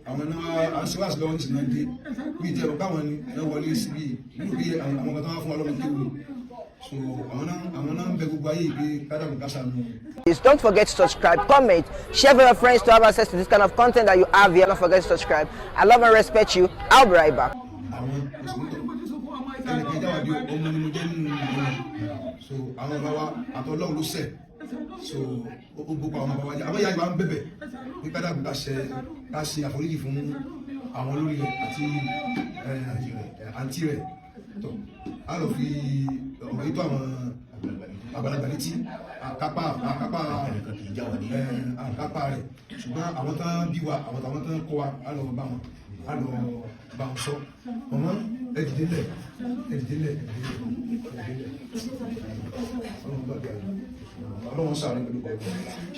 àwọn náà aṣíwáṣí lọ́wọ́ ní sinadé bí ìjẹ́ ọ̀pá wọn ni ẹ wọlé síbí nínú bí àwọn kan tó wá fún ọlọ́mọ kéwì so àwọn náà ń bẹ gbogbo ayé ìgbé kádàkùn kásá nù. Please don't forget to subscribe, comment, share with your friends to have access to this kind of content that you have here. Don't forget to subscribe. I love and respect you. I'll be right back. àwọn ẹnìkan jáwá di ọmọ ni mo jẹ́ nínú ìlú so àwọn bàbá àtọ́lọ́run ló sẹ̀ so gbogbo àwọn bàbá àwọn ìyá ìgbà ń bẹ̀bẹ̀ ní kádàkùn ká ṣe àforíjì fún àwọn olórí rẹ̀ àti àǹtí rẹ̀ tó a lọ fi ọ̀rọ̀ yìí tó àwọn àgbàlagbà létí àkápá rẹ̀ ṣùgbọ́n àwọn tán bí wa àwọn tán kọ́ wa a lọ bá wọn sọ ọmọ ẹ̀dìdélẹ̀ ọlọ́run sàárẹ̀ pẹ̀lú ọ̀pọ̀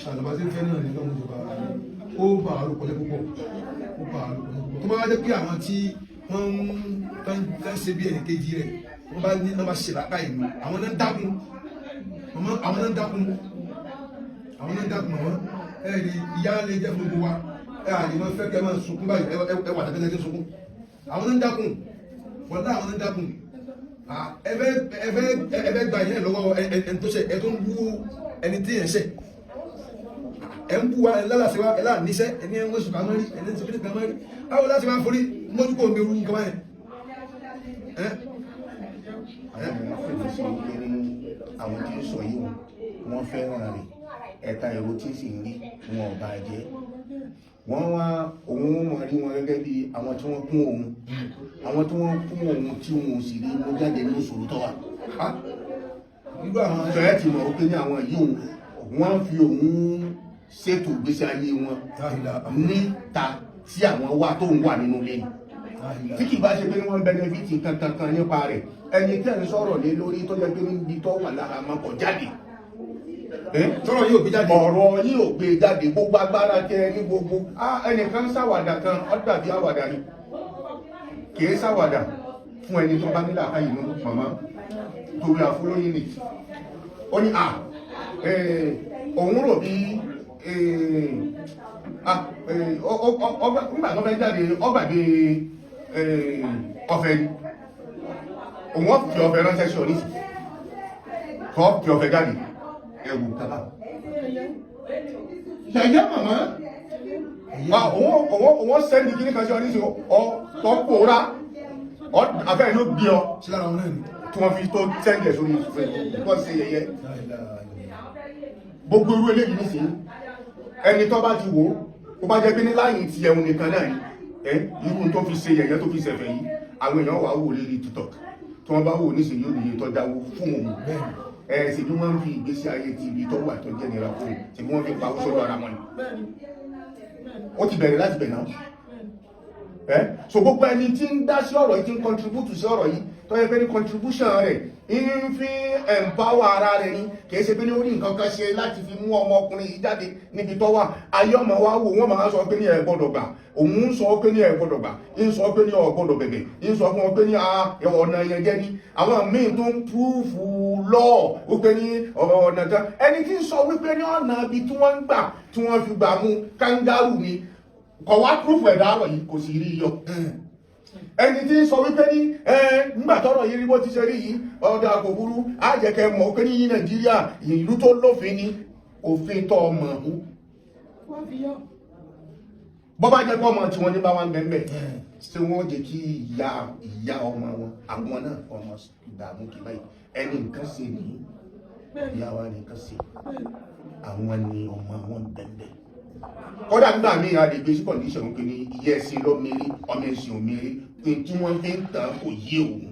ṣàlọ́bà tí ń fẹ́ náà nígbà mọ́jọba ó bá àrùkọlẹ̀ púpọ̀ tó bá jẹ́ pé àwọn tí wọ́n ń ṣe bí ẹnì kejì rẹ̀ wọ́n bá ṣe lápá ìlú àwọn náà dákun àwọn ẹ̀rì ìyá lè jẹ́ gbogbo wa ẹ̀rì wọ́n fẹ́ kẹ́ máa sunkún báyìí ẹwà tẹ́tẹ́lẹ́ tí sunkún àwọn náà dákun wọ́n dá àwọn náà dákun ẹbẹ́ gba ìyẹn lọ́wọ́ ẹni tó ṣe ẹ tó ń bú ẹni tí yẹn ṣe ẹ ń bú wa lálàsí wa ẹlá níṣẹ́ ẹni ẹ ń wéṣù ká mọ́rí ẹni tí ó ká mọ́rí báwo láti máa forí mójú kò mi rú nǹkan báyẹn. àwọn tí ń sọ yìí wọ́n fẹ́ràn rẹ̀ ẹ̀ka èrò tí sì ń rí wọn ò bá jẹ́ wọ́n wá òun mọ̀ rí wọn gẹ́gẹ́ bí àwọn tí wọ́n kún òun àwọn tí wọ́n kún òun tí wọn ò sì rí mú jáde ní ìṣòro tó wà. nígbà àwọn ṣọ̀rẹ́ ti mọ̀ pé ní àwọn yìí wọ́n fi òun ṣètò ìgbésí ayé wọn níta tí àwọn wà tó ń wà nínú ilé tí kì bá ṣe pé wọ́n bẹnẹfìtì kankan nípa rẹ̀ ẹni tẹ́ ń sọ̀rọ̀ lé lórí tó yẹ pé níbi tó wà lára máa kọ̀ jáde tọ́rọ̀ yóò gbé jáde ọ̀rọ̀ yìí ò gbé jáde gbogbo agbára tẹ ní gbogbo ẹnìkan ṣàwàdà kan ọ̀dàbí àwàdà ni kìí ṣàwàdà fún ẹni tó bá nílà káyìí nínú màmá torí àfúlóyìn ni ó ní òun rò bí nígbà tó fẹ́ jáde ọgbàgbé ọ̀fẹ́ òun fi ọ̀fẹ́ ránṣẹ́ sí ọ nísì kọ́ fi ọ̀fẹ́ jáde ẹ̀wù tàbá ṣẹ̀yẹ́ màmá òun sẹ́ndì kí ní kan sí ọ nísì ọ pòórá afẹ́ ló bí ọ tí wọ́n fi tó sẹ́ndì ẹ̀ sórí ìfẹ́ sí yẹyẹ gbogbo irú eléyìí nísì ẹni tó bá ti wò ó bá jẹ́ pé ní láyìn ti ẹ̀hùn nìkan náà irú tó fi ṣe yẹ̀yẹ́ tó fi ṣẹ̀fẹ̀ yìí àwọn èèyàn wà wò lórí TikTok tí wọ́n bá wò ní ìṣèlú òní tó dáwó fún òun ṣe bí wọ́n fi ìgbésí ayé ti ibi tó wà tó jẹ́ nira fún ṣe bí wọ́n fi pawó sọ́dọ̀ ara wọn ni ó ti bẹ̀rẹ̀ láti bẹ̀ náà so gbogbo ẹni tí ń dá sí ọ̀rọ̀ yìí tí ń contribute sí ọ̀rọ̀ yìí tó yẹ pé ní contribution rẹ̀ ń fi empower ara rẹ̀ ní kìí ṣe pé ní ó ní nǹkan kan ṣe láti fi mú ọmọkùnrin yìí jáde níbi tó wà ayé ọmọ wa wò wọ́n máa sọ pé ní ẹ gbọ́dọ̀ gbà òun ń sọ pé ní ẹ gbọ́dọ̀ gbà ń sọ pé ní ọ gbọ́dọ̀ bẹ̀bẹ̀ ń sọ fún wọn pé ní ọ̀nà yẹn jẹ́ ní àwọn míì tó ń púrúfù lọ́ọ̀ wípé ní ọ̀nà kan ẹni tí ń sọ wípé ní ọ̀nà ibi tí wọ́n ń gbà tí wọ́n fi gbà mú kangaroo ni kọ̀ wá púrúfù ẹ̀dá àrọ̀ yìí kò sì rí yọ ẹni tí ń sọ wípé ní nígbà tọ́rọ̀ yìí rí bó ti ṣe rí yìí ọ̀dà kò burú á jẹ́ kẹ́ mọ̀ pé ní Nàìjíríà ìlú tó lófin ní òfin tó ọmọ ọ̀hún bọ́ bá jẹ́ pé ọmọ tí wọ́n ní bá wá ń bẹ̀m̀bẹ̀ tí wọ́n jẹ́ kí ìyá ọmọ wọn àwọn náà ọmọ ìdààmú kì báyìí ẹni nǹkan ṣe ní ìyá wa nìkan ṣe àwọn ni ọmọ wọn bẹ̀m̀bẹ̀ kódà nígbà míì a lè gbé sí condition pé ní iye ẹ̀sìn lọ mẹ́rí ọmọ ẹ̀sìn ò mẹ́rí pé tí wọ́n fi ń tàn kò yé òun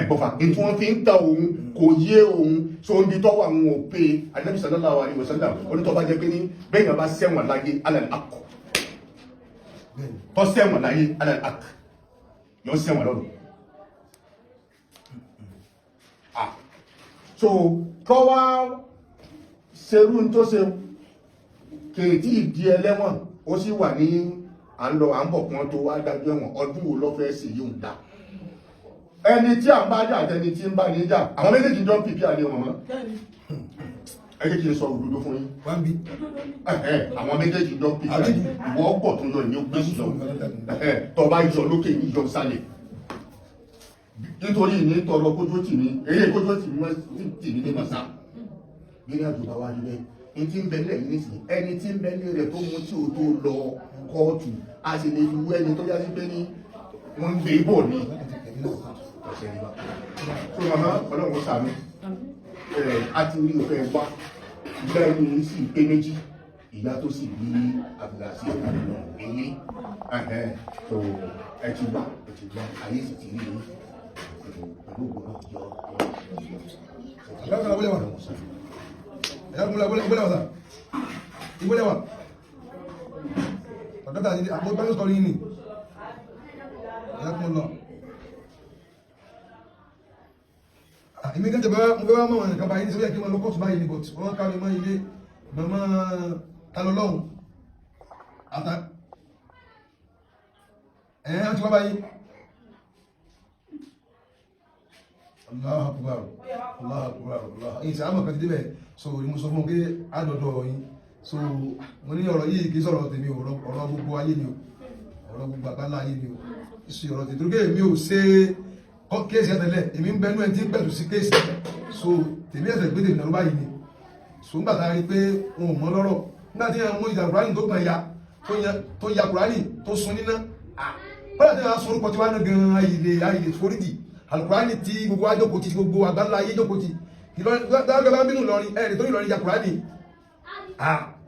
bọ́fà pé tí wọ́n fi ń tàn òun kò yé òun so ń di tọ́wọ́ àwọn òpè Ànábì sallallahu alaihi wasallam onítọ́ bá jẹ́ pé ní bẹ́ẹ̀ yẹn bá sẹ́wọ̀n láyé alẹ́ akọ tó ṣẹ̀wọ̀n láyé alak yóò ṣẹ̀wọ̀n lọ́rùn. So kọ́ wá ṣerú tó ṣe kèétí ìdí ẹlẹ́wọ̀n ó sì wà ní à ń lọ à ń bọ̀ kan tó wá dájú ẹ̀wọ̀n ọdún wo ló fẹ́ sí yóò dá ẹni tí à ń bá jà àtẹni tí ń bá ní jà àwọn méjèèjì jọ ń pìpì àlè wọn mọ́ ẹgbẹ́ kí n sọ òdodo fún yín àwọn méjèèjì jọ ń pìpì àlè ìwọ ọgbọ̀ tó yọ ìní gbé sùn tó bá yọ lókè ní yọ sálẹ̀ nítorí ní tọrọ kójó tì mí eré kójó tì mí ní màsá bí ní àjùbá wá nílẹ̀ ní tí ń bẹ̀lẹ̀ yìí nísìnyí ẹni tí ń bẹ̀lẹ̀ rẹ̀ tó mú tí ó tó lọ kóòtù a sì lè fi wú ẹni tó yá sí pé ní wọ́n ń gbé bọ̀ ní ọ̀sẹ̀ nígbà tó màmá ọlọ́run sàmì a ti rí òfẹ́ wá lẹ́yìn sí pé méjì ìyá tó sì bí Abdul Azeez èyí tó ẹ ti gbà ayé sì ti rí ní pẹ̀lú ògbó náà yọ ìgbéléwà ọ̀dọ́ta àti àpótánù sọ rí ní ẹkùn lọ ìmí kẹ́ tẹ̀bẹ̀ mú bẹ́wàá mọ́ ẹ̀kà báyìí sórí ẹ̀kí mọ́ lọ́kọ̀tù báyìí ní bọ̀tí wọ́n kárí mọ́ ilé mọ́mọ́ talọ́lọ́hun àtà ẹ̀yẹn àti wá báyìí Allah akbar Allah akbar Allah ìsì àmọ̀ kan ti débẹ̀ so ìmú sọ fún pé àdọ̀dọ̀ yìí so mo ní ọ̀rọ̀ yìí kìí sọ̀rọ̀ tèmi ọ̀rọ̀ gbogbo ayé ni ọ̀rọ̀ gbogbo àgbálá ayé ni ìsì ọ̀rọ̀ tèmi tó mi ò ṣe kéèsì ẹ̀tẹ̀lẹ̀ èmi ń bẹnu ẹ̀ tí ń pẹ̀lú sí kéèsì so tèmi ẹ̀sẹ̀ gbé tèmi nàrúbá yìí ni so ńgbà tá a rí pé wọn ò mọ lọ́rọ̀ nígbà tí wọn mú ìjà kùránì tó gbọ̀n ya tó ya kùránì tó sun níná bọ́lá tí wọn sun orúkọ tí wọn ná gan ayìlè forídì alukurani tí gbogbo ajoko ti gbogbo àgbáńlá ayé joko ti ìlọrin bá bínú lọrin ẹ̀rẹ̀ tó ní lọrin ya kurani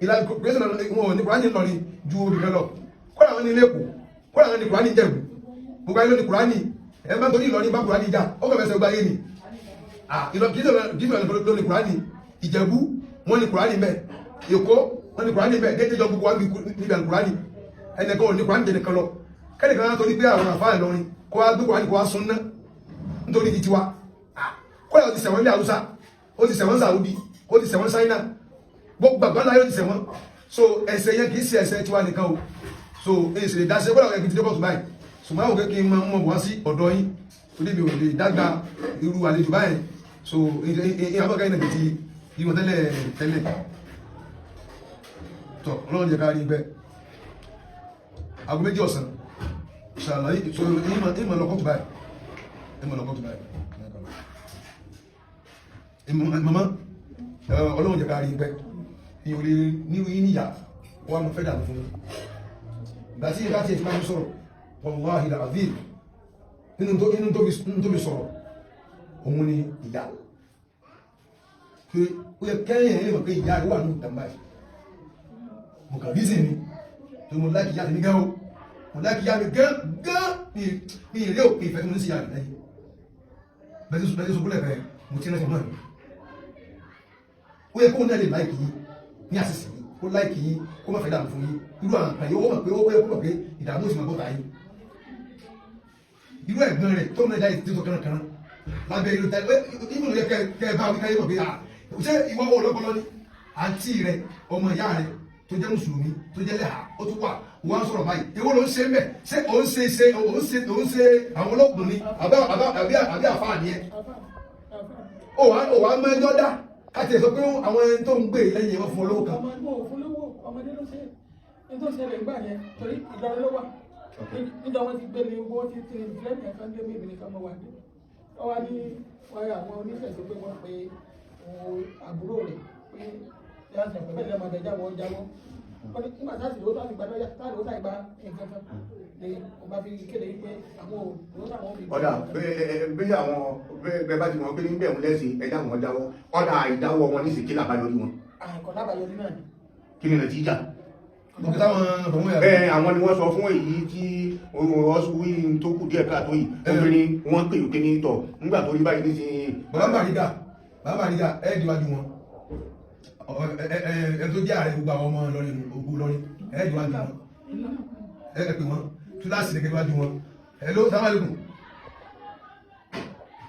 ìlànà pẹ̀lú wọn ní kurani lọrin ju obìnrin lọ kọ́nà wọn ní lẹ́kọ̀ọ́ kọ́nà wọn ní kurani jẹ̀bù gbogbo ayé ló ní kurani ẹ̀ bá torí ìlọrin bá kurani já ó kọ̀ fẹsẹ̀ gba ayé ni ìlọrin ló ní kurani ìjẹ̀bú wọn ní kurani mẹ́ èkó wọn ní kurani mẹ́ déédéé gbogbo wa níbi alukurani ẹnìkan ò ní kurani jẹ nìkan lọ kẹ́nìkan náà torí pé àwọn àfáà ìlọrin kó wá gbé kurani kó wá sun náà nítorí ti tiwa kó yà ó ti ṣẹ̀wọ̀n ní àwùsá ó ti ṣẹ̀wọ̀n Saudi ó ti ṣẹ̀wọ̀n China gbogbo àgbàlá yóò ti ṣẹ̀wọ̀n so ẹ̀ṣẹ̀ yẹn kìí ṣe ẹ̀ṣẹ̀ tiwa nìkan o so èyí sì lè dáṣẹ́ kó làwọn ẹ̀kìtì débọ̀tù báyìí ṣùgbọ́n àwọn òkè kí n mọ̀ wá sí ọ̀dọ̀ yín torí mi ò lè dágbà irú àlejò báyìí so ìyàbọ̀ká yìí nàbẹ̀ ti yí wọn tẹ́lẹ̀ tọ̀ ọlọ́run jẹ́ ká rí gbẹ́ aago méjì ọ̀sán ṣàlàyé ìmọ̀ lọ́kọ̀tù báyìí mama ọlọ́run jẹ́ ká rí pẹ́ ìyò lè níwò yí níyà wọ́n mọ̀ fẹ́ dà fún ìgbà tí ìbá tí ìfẹ́ máa ń sọ̀rọ̀ wallahi al-azim nínú tó fi sọ̀rọ̀ òun ni ìyá pé ó yẹ kẹ́yìn ẹ̀yìn mọ̀ pé ìyá rẹ̀ wà ní ìtàmbá ẹ̀ mo kà bízì ni tó mo láìkì ìyá mi gán o mo láìkì ìyá mi gán ní ilé òpin ìfẹ́ tó ní sí ìyá mi lẹ́yìn bẹ́ẹ̀ tó búlẹ̀ bẹ́ẹ̀ mo ti rẹ́sọ̀ náà ni ó yẹ kó náà lè láìkì yí ní àṣìṣì yí kó láìkì yí kó má fẹ́ dàmù fún yí irú àwọn àpàyẹ ó mọ̀ pé ó yẹ kó mọ̀ pé ìdààmú òsì máa bọ́ta yí irú ẹ̀gbọ́n rẹ̀ tó náà jáde tó kánrakára lábẹ́ irú tẹ́lẹ̀ ìmọ̀ yẹ kẹ́ bá wí káyé mọ̀ pé ṣé ìwọ olókọlọ ní àǹtí rẹ̀ ọmọ ìyá rẹ̀ tó jẹ́ mùsùlùmí tó jẹ́ lẹ́hà ó tún wà wọ́n sọ̀rọ̀ báyìí èwo ló ń ṣe mẹ́ ṣé òun ṣe àwọn olóògùn ni àbí àfáà ni ẹ ó wà mẹ́jọ dá káti ẹ̀ sọ pé àwọn ẹni tó ń gbé lẹ́yìn wọn fún olówó kan. ọmọdé ló ṣe é tó ṣe lè gbà yẹn torí ìdánwò ló wà nígbà wọn ti gbé ní owó ti ti lẹ́yìn ẹ̀ka ń gbé mi ìbìnrin kan mọ́ wà ní wọ́n wá ní wáyà àwọn oníṣẹ̀ṣẹ̀ pé wọ́n pe àbúrò rẹ̀ pé yàtọ̀ pẹ̀lú ẹ̀lẹ́mọ̀ àtẹ̀já wọn jáwọ́ wọ́n ní nígbà táàtì ló tó àti gbàdọ́ yá táàtì ló táì gba nǹkan kan ni wọ́n bá fi kéde pé àwọn òun táwọn fi. ọ̀dà bí àwọn bẹ́ẹ̀ bá ti mọ̀ pé níbẹ̀ wọn lẹ́sìn ẹ̀dá wọn jáwọ́ ọ̀dà ìdáwọ́ wọn ní ìsìnkí làbáyọrí wọn. àìkọ́ lábàáyọrí náà ni. kí ni nàìjíríà. àwọn ni wọ́n sọ fún èyí tí ọ̀sùwí tó kù díẹ̀ káàtó yìí obìnrin wọ́n pè ó kéní tọ̀ nígbà tó rí báyìí ní ti. bàbá àríga ẹ̀ẹ́dìwájú wọn ẹ tó jẹ́ ààrẹ gbogbo àwọn ọmọ lọ́rin ogun lọ́rin ẹ̀ẹ́dìwájú wọn ẹ pè wọ́n kíláàsì ní kẹfà ju wọn hello salaam alaikum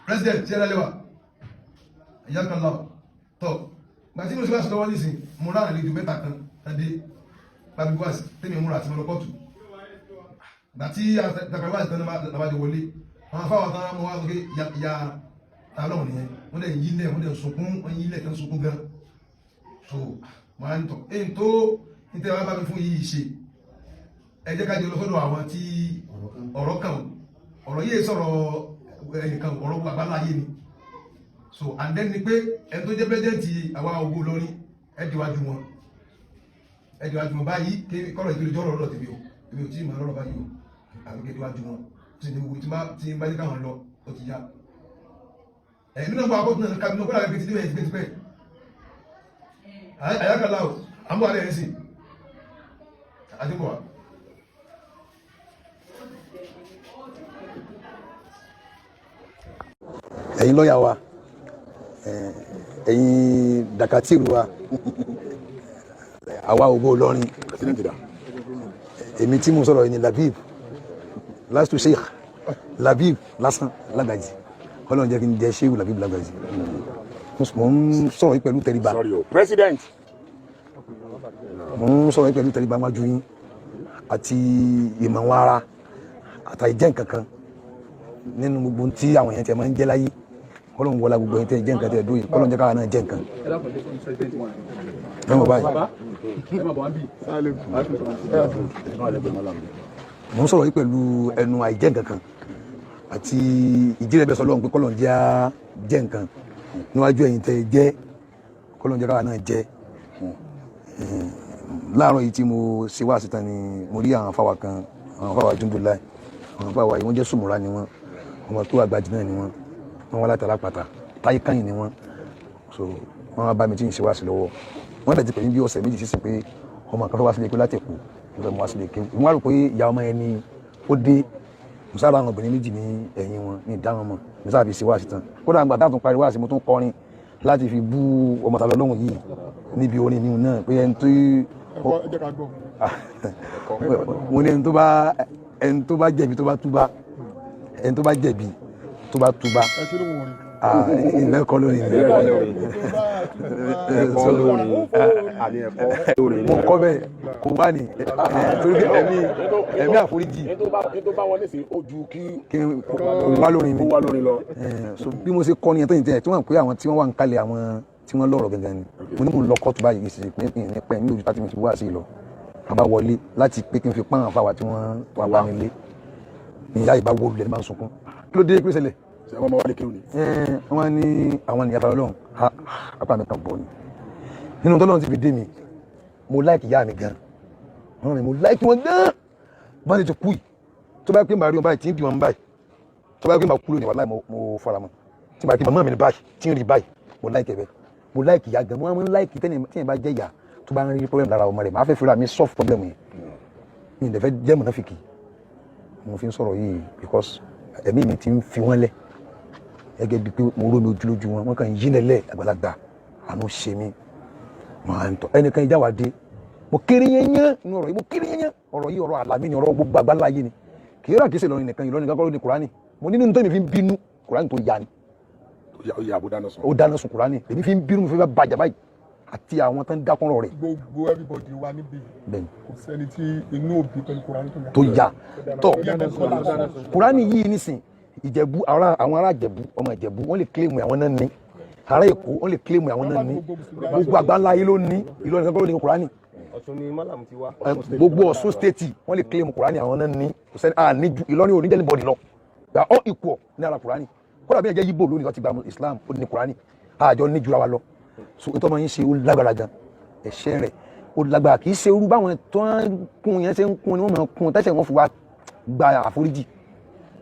president ṣe lálẹ́ wa ìyá kan lọ tọ́ gbàtí mo ṣe wá sọ́dọ̀ wọ́n nísìn mo rán àlejò mẹ́ta kan tàdé bàbí wáàsì tẹ́mi múra àti mọ́lọ́kọ́tù gbàtí àtàkàrí wáàsì tán nàbàjọ wọlé àwọn afáwọn tán mọ́ wá lókè ya tààlọ́ nìyẹn wọ́n dẹ̀ yí lẹ̀ wọ́n dẹ̀ sunkún wọ́n yí lẹ̀ kan sunkún gan so máa ń tọ̀ èyí tó ní tẹ́wàá bá mi fún yìí ṣe ẹ jẹ́ ká jẹ́ lọ́sọ́dọ̀ àwọn tí ọ̀rọ̀ kan ọ̀rọ̀ yìí sọ̀rọ̀ ẹnìkan ọ̀rọ̀ àbáláyé ni so and then ni pé ẹni tó jẹ́ pẹ́jẹ́ǹtì àwa Ògo Ìlọrin ẹ̀dìwájú wọn báyìí kọ́rọ̀ ìgbèrè jọ́rọ̀ lọ́dọ̀ tèmi ò tí ì máa lọ́rọ̀ báyìí o àbí kẹ́dìwájú wọn tí ní gbogbo tí ń bá ní káwọn lọ ó ti yá ẹ̀mí náà gbọ́ akọ́tún náà kábínú kọ́lá rẹ̀ ti dé ti pẹ́ àyákàlá o àmú àrẹ ẹ̀ sí àdínkùwà ẹ̀yin lọ́yà wa ẹ̀yin dakatiru wa àwa Ògo Ìlọrin èmi tí mo sọ̀rọ̀ yìí ni Labeeb lastu sheikh Labeeb lásán Lágbàjì Ọlọ́run jẹ́ kí n jẹ́ sheikh Labeeb Lágbàjì mo ń sọ̀rọ̀ yìí pẹ̀lú tẹríba president mo ń sọ̀rọ̀ yìí pẹ̀lú tẹríba wájú yín àti ìmọ̀ wọn ara àtàì jẹ́ nǹkan kan nínú gbogbo tí àwọn èèyàn tẹ máa ń jẹ́ láyé Ọlọ́run wọlá gbogbo ẹ̀yin tẹ́ jẹ́ nǹkan tẹ́ dóyè Ọlọ́run jẹ́ káwa náà jẹ́ nǹkan. mo ń sọ̀rọ̀ yìí pẹ̀lú ẹnu àìjẹ́ nǹkan kan àti ìjírẹ̀bẹ̀sọ Ọlọ́run pé k'Ọlọ́run jẹ́ nǹkan níwájú ẹ̀yin tẹ́ jẹ́ k'Ọlọ́run jẹ́ káwa náà jẹ́. láàárọ̀ yìí tí mo ṣe wá síta ni mo rí àwọn afáwà kan àwọn afáwà Jundulai àwọn afáwà yìí wọ́n jẹ́ sùmùrà ni wọ́n ọmọ tó Àgbàjì náà ni wọ́n wá látara pàtà táyé káyìn ni wọ́n so wọ́n wá bá mi tí ń ṣe wá sí lọ́wọ́ wọ́n dẹ̀ ti pè mí bí ọ̀sẹ̀ méjì sísìn pé ọmọ kan fẹ́ wá sílé pé láti Èkó ló fẹ́ mú wá sílé ké wọ́n wá rò pé ìyá ọmọ yẹn ni ó dé musára àwọn obìnrin méjì ní ẹ̀yìn wọn ní ìdáhùn mọ̀ musára fi ṣe wá sí tán kódà àgbà táwọn tún parí wá sí mo tún kọrin láti fi bú ọmọ tàbí Ọlọ́run yìí níbi orin mi náà pé ẹni tó mo ní ẹni tó bá jẹ̀bi tó bá túbá ẹni tó bá jẹ̀bi tó bá túbá ilẹ̀ kọ́ lórí mo kọ́ bẹ́ẹ̀ kò wá ní torí ẹ̀mí àforíjì kí n wá lórí mi so bí mo ṣe kọ́ ni ẹ̀tọ́ ìtẹ́ tí wọ́n pé àwọn tí wọ́n wà ń kalẹ̀ àwọn tí wọ́n lọ́rọ̀ gẹ́gẹ́ ni mo ní mo lọ kọ́ọ̀tù báyìí kì í ṣe pé ní ojú tá tí mo ti wá sí lọ bàbá wọlé láti pé kí n fi pán àfàwà tí wọ́n wà bá mi lé ní ìyá ìbá wọlé ní máa ń sunkún kí ló dé pé ṣẹlẹ̀ wọ́n máa wá lé kéwù ni. wọ́n ní àwọn ènìyàn tàbí Ọlọ́run apá mi kan bọ̀ ni nínú tọ́lọ́run ti fi dé mi mo láìkì ìyá mi gan mo láìkì wọn gan bá ti kú yìí tó bá pé màá rí wọn báyìí tí ń bí wọn báyìí tó bá pé màá kú lónìí wàláhì mo fara mọ́ tí màá kí màmá mi ní báyìí tí ń rí báyìí mo láìkì ẹ̀bẹ̀ mo láìkì ìyá gan mo láìkì tẹ́yìn bá jẹ́ ìyá tó bá ń rí problem lára ọmọ rẹ̀ máa fẹ́ fira mi solve problem yẹn mi ì dẹ̀ fẹ́ jẹ́ mùnáfíkì mo fi ń sọ̀rọ̀ yìí because ẹ̀mí mi ti ń fi wọ́n lẹ̀ gẹ́gẹ́ bíi pé mo rómi ojúlójú wọn wọ́n kàn yí nílẹ̀ àgbàlagbà àánú ṣe mí máa ń tọ́ ẹnìkan ìjà wà dé mo kéré yẹnyẹn nínú ọ̀rọ̀ yìí mo kéré yẹnyẹn ọ̀rọ̀ yìí ọ̀rọ̀ àlàmì ni ọ̀rọ̀ gbogbo àgbáńlá ayé ni kì í rà kí í ṣe Ìlọrin nìkan Ìlọrin nìkan kọ́ ló ní Kùránì mo ní nínú tó èmi fi ń bínú Kùránì tó ya ni ó dáná sun Kùránì èmi fi ń bínú mi fi bá bàjẹ́ báyìí àti àwọn tó ń dákúnrọ̀ rẹ̀. gbogbo everybody wa níbí kò sẹ́ni tí inú òbí pẹ̀lú Kùránì tó ya tọ́ Kùránì yìí nísìn Ìjẹ̀bú àwọn ará Ìjẹ̀bú ọmọ Ìjẹ̀bú wọ́n lè kílèmù àwọn náà ní ará Èkó wọ́n lè kílèmù àwọn náà ní gbogbo àgbáńlá ayé ló ní Ìlọrin nìkan kọ́ ló ní Kùránì gbogbo Ọ̀ṣun stéètì wọ́n lè kílèmù Kùránì àwọn náà ní kò sẹ́ni àníjú Ìlọrin ò ní jẹ́ anybody lọ they are all equal ní ara Kùránì kódà bí ẹ̀jẹ̀ Yíbò lónìí wọ́n ti gba Islam ó ní Kùránì àjọ ní jura wa lọ so ìtọ́ máa ń ṣe ó lágbára gan ẹ̀ṣẹ̀ rẹ̀ ó lágbára kì í ṣe irú báwọn tó ń kún yẹn ṣe ń kún ni wọ́n máa kún tẹ́sẹ̀ wọn fi wá gba àforíjì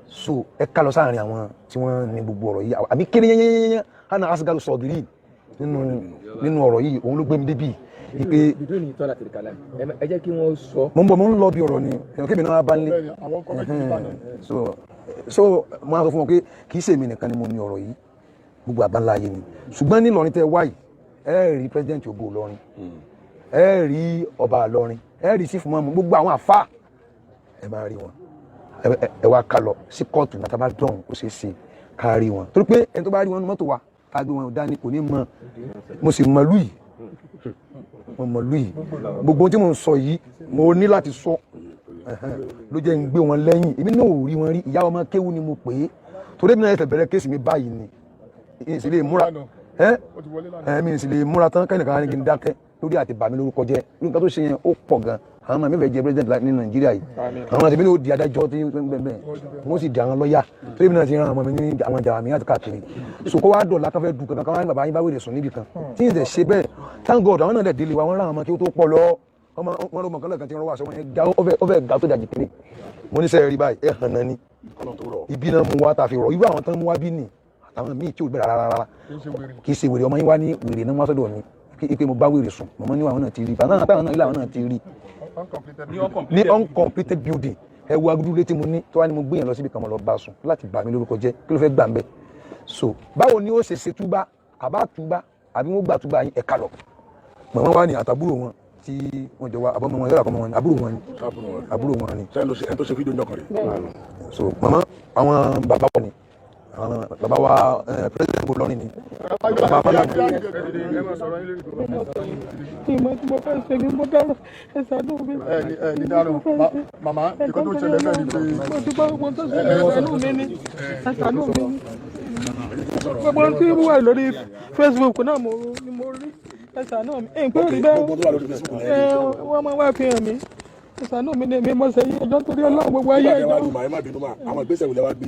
so ẹ ká lọ sáàrin àwọn tí wọ́n ní gbogbo ọ̀rọ̀ yìí àbí kéré yẹnyẹnyẹnyẹn hana asigaru sọ̀gìrì nínú ọ̀rọ̀ yìí òun ló gbé mi débi ipe ẹ jẹ́ kí wọ́n sọ. mo ń bọ̀ mo ń lọ bí ọ̀rọ̀ ni èèyàn kébì náà bá ń lé so mo á sọ fún wọn pé kì í ṣe èmi nìkan ni mo ní ọ̀rọ̀ yìí gbogbo àgbáńlá ayé ni ṣùgbọ́n ní Ìlọrin tẹ wáyì ẹ rí president Ògo Ìlọrin ẹ rí ọba Ìlọrin ẹ rí sífù mọ́mú gbogbo àwọn àfáà ẹ máa rí wọn ẹ wá ká lọ sí kóòtù náà tá a bá dọ̀hún ó ṣeé ṣe ká rí wọn torí pé ẹni tó bá rí wọn ní mọ́tò wa ká gbé wọn dání kò ní mọ̀ mo sì mọ̀ lùyìí mo mọ̀ lùyìí gbogbo tí mo ń sọ yìí mo ní láti sọ ló jẹ́ ń gbé wọn lẹ́yìn èmi náà ò rí wọn rí ìyá ọmọ kéwú ni mo pè é torí èmi náà ẹ̀sẹ̀ bẹ̀rẹ̀ kéèsì mi báyìí ni èsì lè múra mi sì lè múra tán kẹ́nìkan ní kí n dákẹ́ lórí àti bà mí lórúkọ jẹ́ nǹkan tó ṣe yẹn ó pọ̀ gan àwọn ọmọ mi fẹ́ jẹ́ president ní Nàìjíríà yìí àwọn ọmọ tèmi ní ó di adájọ́ tí bẹ́ẹ̀ wọ́n sì di àwọn lọ́ọ̀yà torí èmi náà ti ran àwọn ọmọ mi ní àwọn jàrá mi láti káàkiri sòkò wá dọ̀la kan fẹ́ du kankan káwọn bàbá yín bá wèrè sùn níbi kan tí ì ṣe bẹ́ẹ̀ thank God àwọn náà dẹ̀ délé wa wọ́n rán àwọn ọmọ kí ó tó pọ̀ lọ wọn ló mọ nǹkan lẹ́ẹ̀kan tí wọ́n wá aṣọ wọn yẹn ó fẹ́ ga tó dàjì kiri mo ní sẹ́yìn rí báyìí ẹ̀ hàn náà ni ibi náà mú wa ta fi rọ̀ irú àwọn tán mú wa bí nì àtàwọn míì tí ò bẹ̀rẹ̀ rárá kì í ṣe wèrè ọmọ yín wá ní wèrè náà wá sọ́dọ̀ mi kí mo bá wèrè sùn mọ̀mọ́ níwà àwọn náà ti rí bàtà náà táwọn náà ilé àwọn náà ti rí ní uncompleted building ẹ wo agudule tí mo ní tó wá ní mo gbé yẹn lọ síbi kan mo lọ bá sùn láti bà mí lórúkọ jẹ́ kí ló fẹ́ gbà ń bẹ̀ so báwo ni ó ṣe ṣe túbá àbá túbá àbí wọ́n gbà túbá yín ẹ̀ka lọ mọ̀mọ́ wá ní àtàbúrò wọn tí wọ́n jọ wá àbọ̀mọ́ wọn yọ̀rọ̀ àkọ́mọ́ wọn ni àbúrò wọn ni ẹni tó ṣe fídíò náà kàn rí. so mọ̀mọ́ àwọn bàbá wọn ni bàbá wa president olórin ni bàbá fọlá ni. ìmọ̀ tí mo fẹ́ ṣe ni mo dáná ẹ ṣàánú mi. ẹ ní dáná màmá ìkọ́ tó ṣẹlẹ̀ náà ni pé. mo ti gbọ́ gbogbo tó ṣẹlẹ̀ ẹ ṣàánú mi ni ẹ ṣàánú mi ni. gbogbo tí mo wà lórí Facebook náà ni mo rí ẹ ṣàánú mi. ẹ ń pè rí bẹ́ẹ̀ wọ́n máa wá fi hàn mí ẹ ṣàánú mi ni èmi mọ̀ sẹ́yìn ẹjọ́ torí Ọlọ́run gbogbo ayé ẹjọ́. àwọn ìgbésẹ̀ wò lẹ wá gbé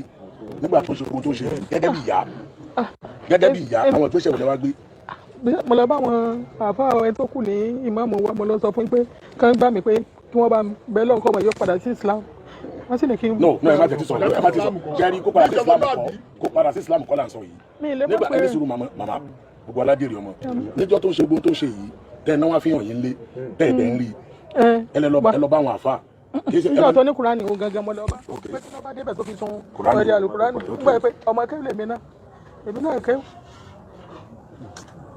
nígbà tó ṣe kó tó ṣe gẹ́gẹ́ bí ìyá àwọn ìgbésẹ̀ wò lẹ wá gbé. mo lọ bá àwọn àáfàá ẹni tó kù ní ìmáàmù wa mo lọ sọ fún pé kán gbà mí pé kí wọ́n bá bẹ́ẹ̀ lọ́kọ́ ọmọ yóò padà sí Islam wọ́n sì ní kí n. no ẹ má tẹ̀sí sọ jẹ́rí kó padà sí Islam kọ́ là ń sọ yìí nígbà ẹni sùúrù màmá gbogbo aládìrí ọmọ níjọ́ tó ń ṣe gbogbo tó ṣe yìí tẹ́ ẹ náà wá fi hàn yín lé tẹ́ ẹ bẹ́ẹ̀ ń rí ẹ lọ bá àwọn àáfàá nígbà tó ní Kùránì òun gangan mọ́ lọ́ba pé tí wọ́n bá débẹ̀ tó fi sun ọ̀rẹ́ àlùkùránì nígbà pé ọmọ akẹ́wì lèmi náà kẹ́wì.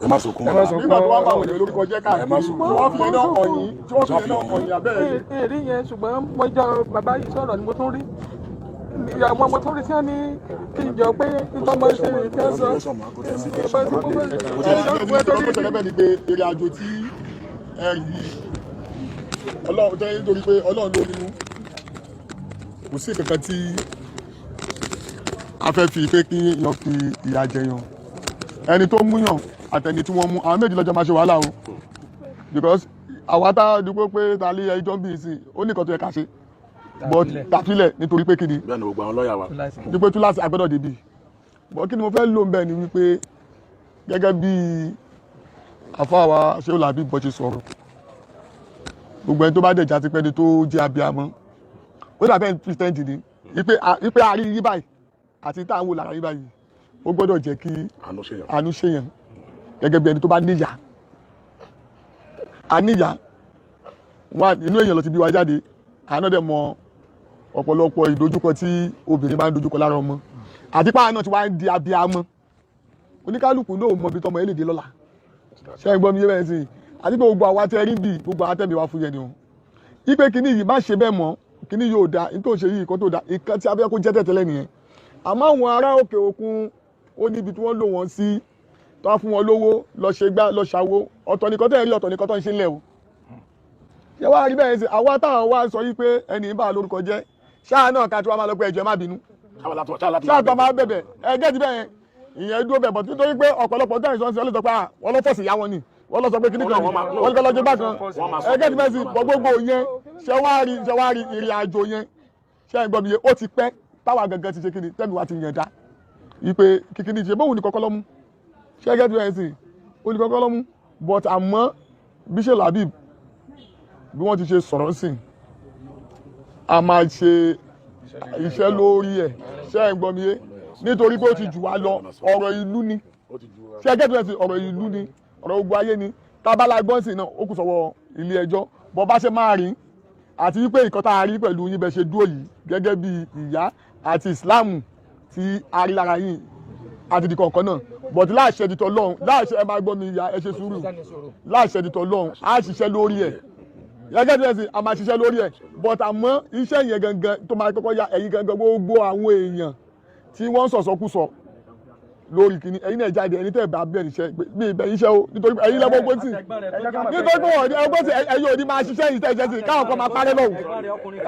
ẹ má sọkún wọn. nígbà tó wá bá àwọn èèyàn lórúkọ jẹ́ káàkiri wọ́n fi iná ọ̀yìn tí wọ́n fi iná ọ̀yìn abẹ́rẹ́. èrè yẹn ṣùgbọ́n mo jọ bàbá yìí sọ̀rọ̀ ni mo tún rí àwọn ọmọ tó rí sí ẹni kí n jọ pé nítorí mo ṣe ìfẹ́ sọ. ìrìn àjò tí ẹ yìí Ọlọ́run tẹ́ nítorí pé Ọlọ́run ló nínú kò sí kankan tí a fẹ́ fi pé kí yan fi ìyà jẹyàn ẹni tó mú yàn àtẹni tí wọ́n mú àwọn méjì lọ́jọ́ máa ṣe wàhálà o because àwa tá a dúpọ́ pé ta lé ẹjọ́ bí sí ó ní nǹkan tó yẹ ká ṣe but tàfilẹ̀ nítorí pé kíni bẹ́ẹ̀ ni gbogbo àwọn lọ́ọ̀yà wa dípé túláàsì agbọ́dọ̀ débi but kí ni mo fẹ́ lò ń bẹ̀ ni wípé gẹ́gẹ́ bí àfáà wa ṣé ó làbí bọ́ ṣe sọ̀rọ̀ gbogbo ẹni tó bá dẹ̀ já ti pẹ́ ni tó jẹ́ abiyamọ ó dàbẹ́ Christian ni wípé àárí yí báyìí àti tá à ń wò lára yí báyìí ó gbọ́dọ̀ jẹ́ kí àánú ṣèyàn gẹ́gẹ́ bí ẹni tó bá níyà àníyà wà inú èèyàn lọ ti bí wa jáde àánú dẹ̀ mọ ọ̀pọ̀lọpọ̀ ìdojúkọ tí obìnrin bá ń dojúkọ lára ọmọ àti páànù náà ti wá ń di abiyamọ oníkálukú náà mọ ibi tọmọ ẹ lè dé lọ́la ṣé ẹ gbọ́ mi yé bẹ́ẹ̀ sí àti pé gbogbo àwa tẹ rí bì gbogbo àwọn tẹ̀mí wa fún yẹn ni o ipe kìíní yìí má ṣe bẹ́ẹ̀ mọ́ kìíní yóò da nítorí ṣe yìí kan tó da nǹkan tí abẹ́ kó jẹ́ tẹ̀tẹ̀lẹ́ nìyẹn àmọ́ àwọn ará òkè òkun ó níbi tí wọ́n lò wọ́n sí tó wá fún wọn lówó lọ ṣe gbá lọ ṣàwo ọ̀tọ̀ nìkan tẹ̀ rí ọ̀tọ̀ nìkan tó ń ṣe ńlẹ̀ o ṣé wàá rí bẹ́ẹ̀ sí àwa táwọn wá sọ yìí pé ẹni bá lórúkọ jẹ́ ṣáà náà ká tí wọ́n máa lọ pé ẹjọ́ má bínú ṣáà tó máa bẹ̀bẹ̀ ẹgẹ́ ti bẹ́ẹ̀ ìyẹn dúró bẹ̀ bọ̀ nítorí pé ọ̀pọ̀lọpọ̀ tẹ̀ ìṣọ́nsì ọlọ́sọ pé wọ́n lọ fọ̀sì ìyá wọn ni wọ́n lọ sọ pé kíní kan wọ́n kọ́ lọ́jọ́ bákan ẹgẹ́ ti bẹ́ẹ̀ sí gbogbo yẹn ṣé wàá rí ìrìn àjò yẹn ṣé ẹ̀ ń gbọ́ mi yé ó ti pẹ́ táwa gangan ti ṣe kíni tẹ́mi wa ti yẹn dá ipe kíkíní ṣe bóun ní kọ́kọ́ lọ́mú ṣé ẹgẹ́ ti bẹ́ẹ̀ sí ó ní kọ́kọ́ lọ́mú but àmọ́ bí ṣe Labeeb bí wọ́n ti ṣe sọ̀rọ̀ sí a máa ṣe iṣẹ́ lórí ẹ̀ ṣé ẹ̀ ń gbọ́ mi yé nítorí pé ó ti jù wá lọ ọ̀rọ̀ ìlú ni ṣé ẹgẹ́ ti bẹ́ẹ̀ sí ọ̀rọ̀ ìlú ni ọ̀rọ̀ gbogbo ayé ni tábàlà gbọ́nsìn náà ó kù sọ́wọ́ ilé ẹjọ́ bọ́ bá ṣe máa rìn àti wípé nǹkan tá a rí pẹ̀lú yín bẹ́ẹ̀ ṣe dúró yìí gẹ́gẹ́ bí ìyá àti ìsìláàmù tí a rí lára yín àti ìdí kọ̀ọ̀kan náà but láìṣẹ́ ìdìtọ̀ lọ́hùn láìṣẹ́ ẹ máa gbọ́ mi ìyá ẹ ṣe sùúrù láìṣẹ́ ìdìtọ̀ lọ́hùn á ṣiṣẹ́ lórí ẹ̀ gẹ́gẹ́ bí ẹ̀sìn a máa ṣiṣẹ́ lórí ẹ̀ but àmọ́ iṣẹ́ yẹn gangan tó máa kọ́kọ́ ya ẹ̀yin gangan gbogbo àwọn èèyàn tí wọ́n ń sọ̀sọ́kùsọ lórí kìíní ẹ̀yin náà jáde ẹni tẹ́ ẹ̀ bá bẹ̀rẹ̀ iṣẹ́ bí ìbẹ̀rẹ̀ iṣẹ́ o nítorí ẹ̀yin lẹ́gbọ́ gbó tì nítorí pé wọ́n ẹgbẹ́ tí ẹ̀yin ò ní máa ṣiṣẹ́ yìí tẹ́ ẹ̀ ṣe káwọn kan máa parẹ́ lọ́wọ́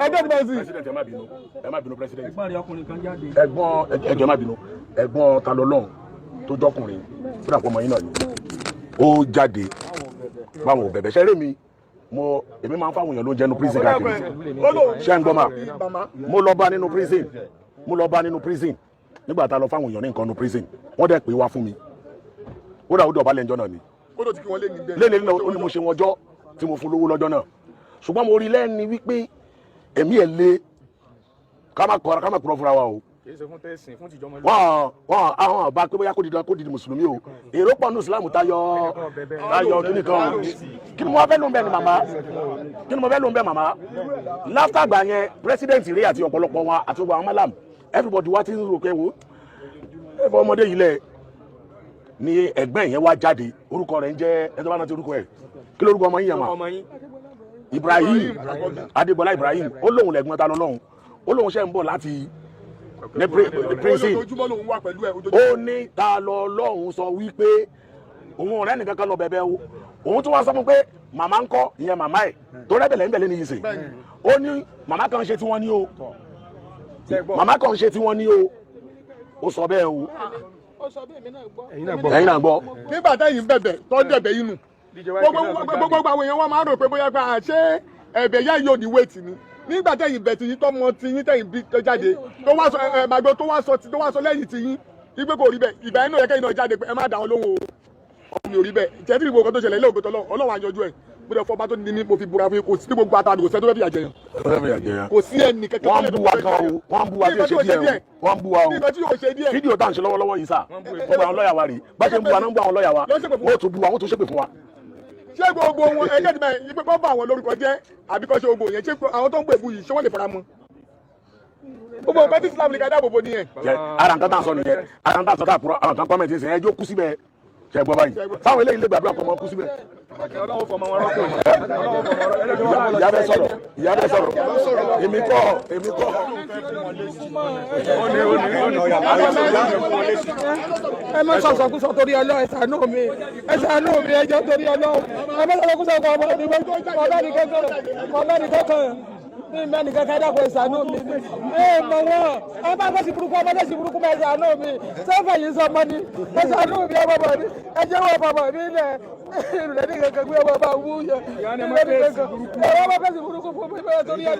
ẹgbẹ́ tí bẹ́ẹ̀ sì. ẹ má bínú president ẹgbọ́n má bínú ẹ̀gbọ́n TaniOlohun tó jọkùnrin fúnra pọ̀ mọ́ yín náà ni ó jáde báwọn ò bẹ̀bẹ̀ ṣẹ́rẹ́ mi èmi máa ń fáwọn èèyàn ló ń jẹnu prison káàkiri ṣé ń gbọ́ mà mo lọ bá nínú prison nígbà tá a lọ fáwọn èèyàn ní nǹkan nu prison wọ́n dẹ̀ pé wá fún mi ó dà ó dọ̀bálẹ̀ ẹjọ́ náà ni lélẹ̀ náà ó ní mo ṣe wọn ọjọ́ tí mo fún lówó lọ́jọ́ náà ṣùgbọ́n mo rí lẹ́ni wípé èmi ẹ̀ lé ká má kúrọ́ fúnra wa o wọ́n àwọn ọba pé bóyá kó didi mùsùlùmí o èrò pọ̀ ní islam tayọ kíní kan kí ni mo fẹ́ lóun bẹ́ẹ̀ ni màmá láfíà àgbà yẹn president rí àti ọ̀pọ̀lọpọ̀ wọn àti gbogbo àwọn málàm everybody wá ti ń rò pé wo ẹ̀fọ́ ọmọdé yìí lẹ̀ ni ẹ̀gbẹ́ yẹn wá jáde orúkọ rẹ̀ ń jẹ́ ẹ̀tọ́ bá náà ti orúkọ ẹ̀ kí lórúkọ ọmọ yín yẹn mà Ibrahim Adébọlá Ibrahim ó lóun lẹ̀gbọ́n TaniOlohun ó lóun ṣe ń bọ̀ láti ní prison ó ní TaniOlohun sọ wípé òun ọ̀rẹ́ nìkan kan lọ bẹ̀bẹ̀ o òun tún wá sọ fún pé màmá ń kọ́ ìyẹn màmá ẹ̀ tó rẹ́bẹ̀lẹ̀ ń bẹ̀lẹ̀ ní ìsìn ó ní màmá kan ṣe tí wọ́n ní o màmá kan ṣe tí wọ́n ní o ó sọ bẹ́ẹ̀ o ẹ̀yin náà gbọ́. nígbà tẹ́yìn bẹ̀bẹ̀ tó dẹ̀bẹ̀ yín nù gbogbo àwọn èèyàn wọn máa ń rò pé bóyá pé àṣé ẹ̀bẹ̀ yá yóò ní wéètì ni nígbà tẹ́yìn bẹ̀ tí yín tọ́mọ tí yín tẹ́yìn bí tó jáde tó wá sọ màgbọ́ tó wá sọ lẹ́yìn tí yín wípé kò rí bẹ́ẹ̀ ìgbà yẹn náà yẹ kẹ́yìn náà jáde pé ẹ má dà wọn lóhùn o ọmọ mi ò rí bẹ́ẹ̀ ìtẹ́tí ìgbò kan tó ṣẹlẹ̀ ilé ògbótọ́ Ọlọ́run àyànjú ẹ̀ mo dẹ̀ fọ́ bá tó ní ní mo fi búra fún yín kò sí gbogbo àtàdé kò sẹ́ tó fẹ́ fi àjẹyàn kò sí ẹnì kẹ́kẹ́ wọ́n ń bú wa gan o wọ́n ń bú wa bí o ṣe díẹ̀ wọ́n ń bú wa o fídíò tá à ń ṣe lọ́wọ́lọ́wọ́ yìí sà wọ́n bá àwọn lọ́ọ̀yà wa rí bá ṣe ń bú wa náà ń bú àwọn lọ́ọ̀yà wa wọ́n tún bú wa wọ́n tún ṣépè fún wa. ṣé gbogbo wọn ẹgbẹ́ ti báyìí yí pé kọ́ bá àwọn lórúkọ jẹ́ àbíkọ́ ṣe gbogbo yẹn ṣé àwọn tó ń gbèbú yìí ṣé wọ́n lè fara mọ́ gbogbo nǹkan tí Islam ní ká dáàbò bo nìyẹn. ara nǹkan tá à ń sọ nìyẹn ara nǹkan tá à ń sọ tá àpúrọ̀ àwọn kan kọ́mẹ̀ntì ṣe ẹjọ́ kú síbẹ̀ ṣe gbọ́ báyìí sáwọn eléyìí lè gbàdúrà kọ́ mọ́ kú síbẹ̀. ìyá bẹ sọ̀rọ̀ èmi kọ́. ẹ má sọ̀sọ̀kúsọ torí Ọlọ́run ẹ ṣàánú mi ẹ jọ̀ọ́ torí Ọlọ́run ẹ má sọ̀sọ̀kúsọ kọ́ ọmọ mi ọmọdé kankan ní mẹ́ni kankan dàpọ̀ ẹ ṣàánú mi ẹ mọ̀ wọ́n ẹ bá fẹ́ sí burúkú ọmọdé sí burúkú ẹ ṣàánú mi sẹ́fẹ̀ yìí sọmọ ni ẹ ṣàánú mi ọmọ bọ̀ ni ẹ jẹ́ wọ́n bọ̀ mi lẹ̀ ìrùlẹ̀ ní kankan gbé ọmọ bá wú yẹ ìrùlẹ̀ ní kankan ẹ wọ́n bá fẹ́ sí burúkú fún mi bẹ́ẹ̀ torí ẹ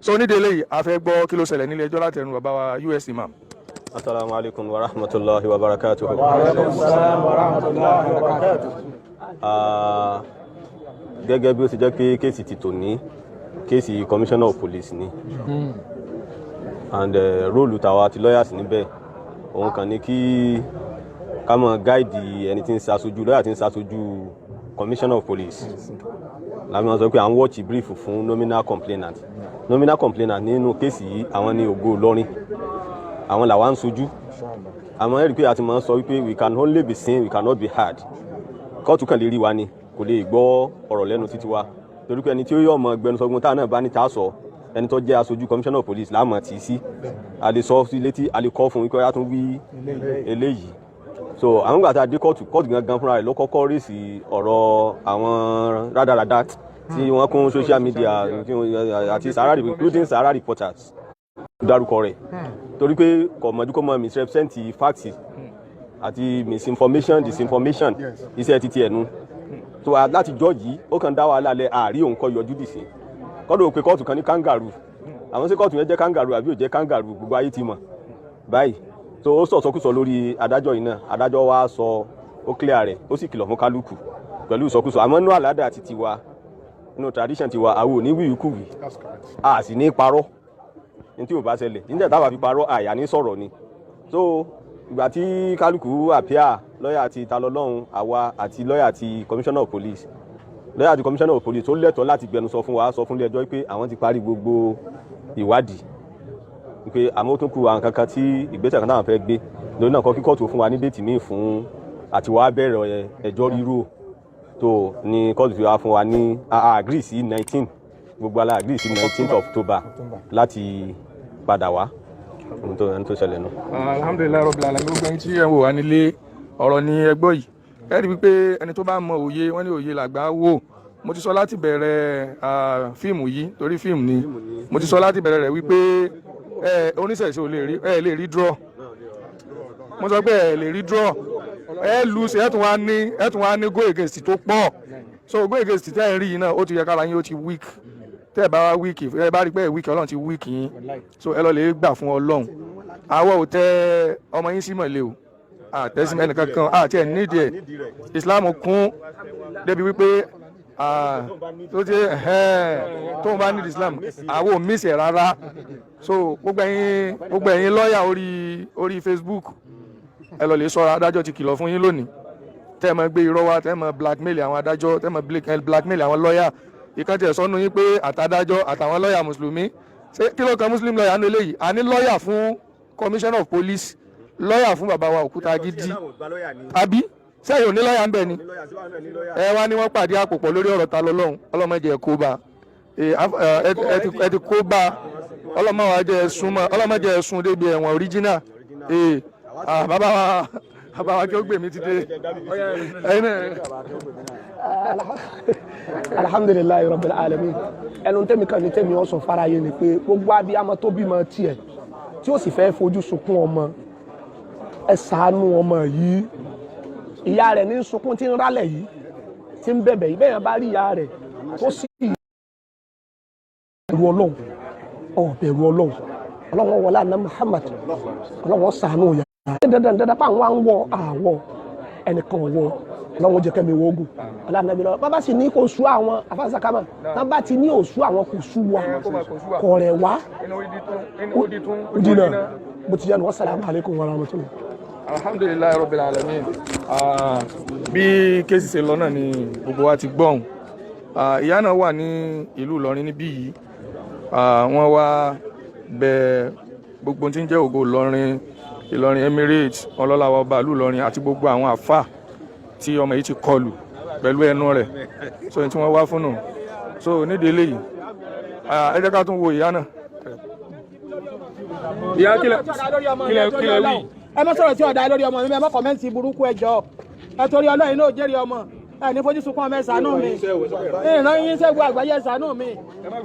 so onídélé yìí a fẹ́ gbọ́ kí ló ṣẹlẹ̀ nílé ẹjọ́ láti ẹnu bàbá wa US imam. Assalamu alaikum wa rahmatullahi wa barakatuh. Gẹ́gẹ́ bí ó ti jẹ́ pé kéèsì ti tò ní kéèsì commissioner of police ni and róòlù tàwa ti lawyers níbẹ̀ òun kàn ní kí ká mọ̀ gáìdì ẹni tí ń ṣaṣojú lọ́yà tí ń ṣaṣojú commissioner of police láti wọ́n sọ pé à ń watch brief fún nominal complainant nínú kéèsì yìí àwọn ní Ògo Ìlọrin àwọn làwa ń sojú àmọ́ ẹ̀rí pé a ti máa ń sọ wípé we can only be seen we cannot be heard kóòtù kan lè rí wa ni kò lè gbọ́ ọ̀rọ̀ lẹ́nu títí wa torí pé ẹni tí ó yọ ọmọ gbẹnusọgbọn táwọn náà bá ní ta sọ ẹni tó jẹ́ aṣojú commissioner of police láàmú tì í sí a lè sọ sí létí a lè kọ́ fún wípé ọ̀yá tún wí eléyìí so àwọn gbà tá a dé kóòtù gangan fúnra rẹ̀ ló kọ́kọ́ rèsì ọ̀rọ̀ àwọn rádaràda tí wọ́n kún social media àti Sahara including Sahara reporters dárúkọ rẹ̀ torí pé kò mọ̀jú kó mọ̀ misrepresent facts àti misinformation disinformation iṣẹ́ títí ẹ̀nu so láti jọ́ọ̀jì ó kàn dá wàhálà lẹ̀ àárí òun kọ́ yọjú dì sí kọ́dọ̀ pé kóòtù kan ní kangaroo àwọn sí kóòtù yẹn jẹ́ kangaroo àbí ò jẹ́ kangaroo gbogbo ayé ti mọ̀ báyìí so ó sọ̀sọ́kùsọ lórí adájọ́ yìí náà adájọ́ wa sọ ó clear rẹ̀ ó sì kìlọ̀ fún kálukú pẹ̀lú ìsọkúsọ àmọ́ inú àládà àti tiwa inú tradition tiwa àwọn ò ní wíwíkúwì a sì ní parọ́ ní tí ò bá ṣẹlẹ̀ nígbà táwa fi parọ́ àyà ní sọ̀rọ̀ ni so ìgbà tí kálukú àpíà lọ́yà àti TaniOlohun àwa àti lọ́yà àti commissioner of police lọ́yà àti commissioner of police tó lẹ́tọ̀ọ́ láti gbẹnusọ fún wa sọ fún ilé ẹjọ́ pé àwọn ti parí gbogbo ìwádìí pé àmọ́ ó tún kù àwọn kankan tí ìgbésẹ̀ kan táwọn fẹ́ gbé lórí náà kọ́ kí kóòtù fún wa ní déètì míì fún àti wàá bẹ̀rẹ̀ ẹjọ́ rírò tó ní kóòtù fi wá fún wa ní agree sí 19 gbogbo ala agree sí 19th October láti padà wá ohun tó ṣẹlẹ̀ náà. Alhamdulilayi rabbil alamin gbogbo ẹni tí ẹ wò wá nílé ọ̀rọ̀ ní ẹgbọ́ yìí ẹ rí wípé ẹni tó bá mọ òye wọ́n ní òye làgbà wò mo ti sọ láti bẹ̀rẹ̀ fíìmù yìí torí fíìmù ni mo ti sọ láti bẹ̀rẹ̀ rẹ̀ wípé oníṣẹ̀ṣe ò lè rí draw mo sọ pé ẹ lè rí draw ẹ lose ẹ tún wá ní go against tó pọ̀ so go against tẹ́ ẹ rí yìí náà ó ti yẹ kára yín ó ti weak tẹ́ ẹ bá wá weak ẹ bá rí pé ẹ weak Ọlọ́run ti weak yín so ẹ lọ lè gbà fún Ọlọ́run àwọ̀ ò tẹ ọmọ yín sí mọ̀lẹ́ o àtẹ́sí mẹ́rin kankan àti ẹ̀ nídìí ẹ̀ Islam kún débi wípé tó ti tó ń bá nídìí Islam àwọn ò mísì ẹ̀ rárá so gbogbo ẹ̀yin lọ́ọ̀yà orí Facebook ẹ lọ lè sọ adájọ́ ti kìlọ̀ fún yín lónìí tẹ́ ẹ máa gbé irọ́ wá tẹ́ ẹ máa blackmail àwọn adájọ́ tẹ́ ẹ máa blackmail àwọn lọ́ọ̀yà ìkan tiẹ̀ sọ́nu yín pé àtàdájọ́ àtàwọn lọ́ọ̀yà mùsùlùmí ṣé kí ló kan muslim lọ́ọ̀yà nínú eléyìí a ní lọ́ọ̀yà fún commissioner of police lọ́ọ̀yà fún bàbá wa Òkútagidi àbí sẹ́yìn ò ní lọ́ọ̀yà ń bẹ̀ ni ẹ wá ní wọ́n pàdé àpòpọ̀ lórí ọ̀rọ̀ ta lọ́lọ́run ọlọ́mọdé ẹ̀ kó bá ẹ ti kó bá ọlọ́mọdé ẹ̀ sún débi ẹ̀wọ̀n original bàbá wa kí ó gbèmí ti dé alhamdulilayi rabbil alamin ẹnu tẹ́mi kan ní tẹ́mi ọ̀sán faraye ni pé gbogbo abiyamọ tó bímọ tiẹ̀ tí ó sì fẹ́ fojú sunkún ọmọ ẹ ṣàánú ọmọ yìí ìyá rẹ̀ ní sunkún tí ń rálẹ̀ yìí tí ń bẹ̀bẹ̀ yìí bẹ́ẹ̀ bá rí ìyá rẹ̀ tó sì bẹ̀rù Ọlọ́run bẹ̀rù Ọlọ́run Ọlọ́run wọlé àná Muhammad Ọlọ́run ṣàánú ìyá dandan pa àwọn wọ àwọ̀ ẹnìkan wọ Ọlọ́run jẹ́ kẹ́mi wọ́gùn ọlànàbí lọ bàbá sì ní kò sú àwọn afásàkámà bàbá ti ní òsú àwọn kò sú wa kọ̀ rẹ̀ wá dínà bó ti yẹnu wassalamu alaikum warahmatullahi. Alhamdulilayi rabbil alamin bí kéèsì ṣe lọ náà ni gbogbo wa ti gbọ́n ìyá náà wà ní ìlú Ìlọrin níbí yìí wọ́n wá bẹ gbogbo tí ń jẹ́ ògo Ìlọrin Emirates ọlọ́láwọ̀ ọba ìlú Ìlọrin àti gbogbo àwọn àfà tí ọmọ yìí ti kọlù pẹ̀lú ẹnu rẹ̀ so tí wọ́n wá fún nù so nídìí eléyìí ẹ jẹ́ ká tún wo ìyá náà. ìyá kílẹ̀ wí. ẹ má sọ̀rọ̀ tí ọ̀dà lórí ọmọ mi ẹ má kọ̀mẹ́ǹtì burúkú ẹ jọ̀ọ́ ẹ torí Ọlọ́run náà jẹ́rìí ọmọ ẹ ní fojú sunkún ọmọ ẹ ṣàánú mi ìran yín ṣẹ́gun àgbáyé ṣàánú mi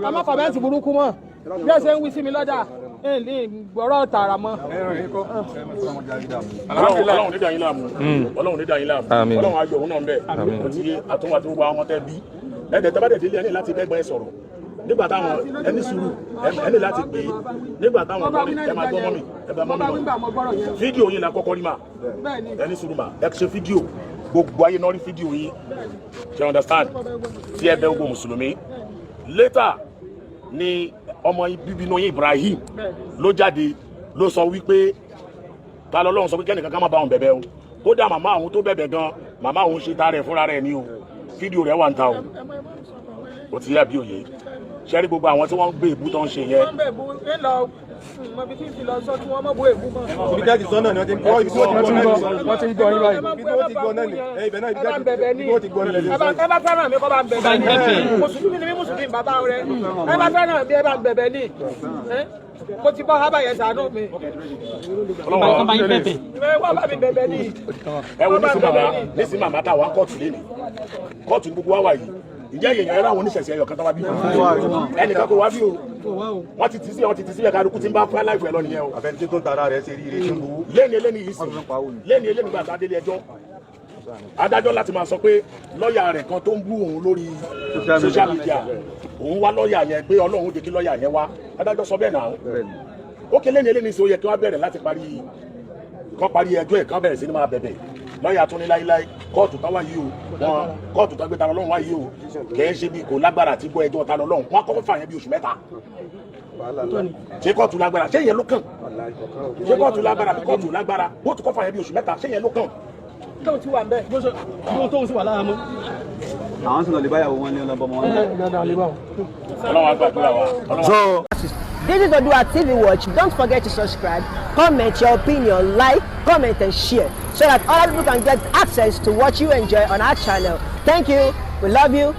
ẹ má kọ̀mẹ́ǹtì burúkú mọ́ bí ẹ ṣe ń wí sí mi lọ́dà ní gbọ́rọ̀ tààrà mọ́. Ọlọ́run ní dá yín láàmú Ọlọ́run ní dá yín láàmú Ọlọ́run ayọ̀ òun náà ń bẹ̀ àti àtúnwà tó wà ọmọ tẹ́ bí ẹ̀ẹ́dẹ̀ tẹ́ bá dẹ̀ délé ẹni láti bẹ́gbọ́n ẹ sọ̀rọ̀ nígbà táwọn ẹni sùúrù ẹni láti pè é nígbà táwọn ọkùnrin ẹ máa gbọ́ mọ́mì ẹ bá mọ́mì mọ́ fídíò yín la kọ́kọ́ rí mà ẹni sùúrù mà ẹ ṣe fídíò gbogbo ayé náà rí fídíò yín ṣe understand tí ẹ bẹ gbogbo mùsùlùmí later ni ọmọ bíbí náà Ibrahim ló jáde ló sọ wípé ta lọ́lọ́run sọ pé kẹ́nìkan ká má bá òun bẹ̀bẹ̀ o kódà màmá òun tó bẹ̀bẹ̀ gan màmá òun ṣe ta rẹ̀ fúnra rẹ̀ ni o fídíò rẹ̀ wà ń ta o ó ti yá bí òye ṣẹ́rí gbogbo àwọn tí wọ́n ń gbé ìbú tó ń ṣe yẹn. ibi jáde sọ náà ni wọ́n ti ń gbọ́ ibi tí wọ́n ti gbọ́ yín báyìí ibi tí wọ́n ti gbọ́ náà ni ibẹ̀ náà ibi tí wọ́n ti gbọ́ náà ni. ẹ bá fẹ́ràn mi kọ́ bá ń bẹ̀bẹ̀ ní mùsùlùmí ni mí mùsùlùmí bàbá rẹ ẹ bá fẹ́ràn mi ẹ bá ń bẹ̀bẹ̀ ní mo ti bọ́ hábà yẹn ṣàánú mi. Ọlọ́run bá yín bẹ̀bẹ̀. wọ́n bá mi bẹ̀bẹ̀ ní. ẹ wo nísìnyí màmá táwa kóòtù lé ní kóòtù gbogbo wa wà yìí ìjẹ́ èèyàn ẹ̀rọ àwọn oníṣẹ̀ṣẹ̀ ẹ̀yọ̀ kan tó wá bí ẹnìkan kò wá bí o wọ́n ti ti sí ẹ̀ka kúti ń bá fún láìpẹ́ lọ nìyẹn o. àfẹnusẹ tó ń tara rẹ̀ ṣe rí ire tí ń bu. lẹ́ni yìí sì lẹ́ni gbà tá a délé ẹjọ́ adájọ́ láti máa sọ pé lọ́ọ̀yà rẹ̀ kan tó ń bú òun lórí social media òun wá lọ́ọ̀yà yẹn pé Ọlọ́run jẹ́ kí lọ́ọ̀yà yẹn wá adájọ́ sọ bẹ́ẹ̀ náà ó ké lẹ́ni sí ó yẹ kí wọ́n bẹ̀rẹ̀ láti parí ẹjọ́ ẹ̀ kán bẹ̀rẹ̀ sí ní máa bẹ̀bẹ̀ lọ́ọ̀yà tún ní láíláí kóòtù tán wá yìí o wọn kóòtù tán gbé ta lọ́lọ́run wá yìí o kìí ṣe bí kò lágbára àti gbọ́ ẹjọ́ ta lọ́lọ́run wọn kọ́kọ́ fà yẹn bí oṣù mẹ́ta ṣé kóòtù lágbára ṣé yẹn ló kàn ṣé kóòtù lágbára bí kóòtù lágbára kóòtù kọ́ fà yẹn bí oṣù mẹ́ta ṣé yẹn ló kàn. tó ti wà bẹ́ẹ̀ bó tó sì wà lára mọ́. àwọn sọ̀rọ̀ lè báyàwó wọn ní ọlọ́bọ wọn. Ọlọ́run á gbàdúrà wa. So This is OĽUA TV Watch. Don't forget to subscribe, comment your opinion, like, comment and share so that other people can get access to what you enjoy on our channel. Thank you. We love you.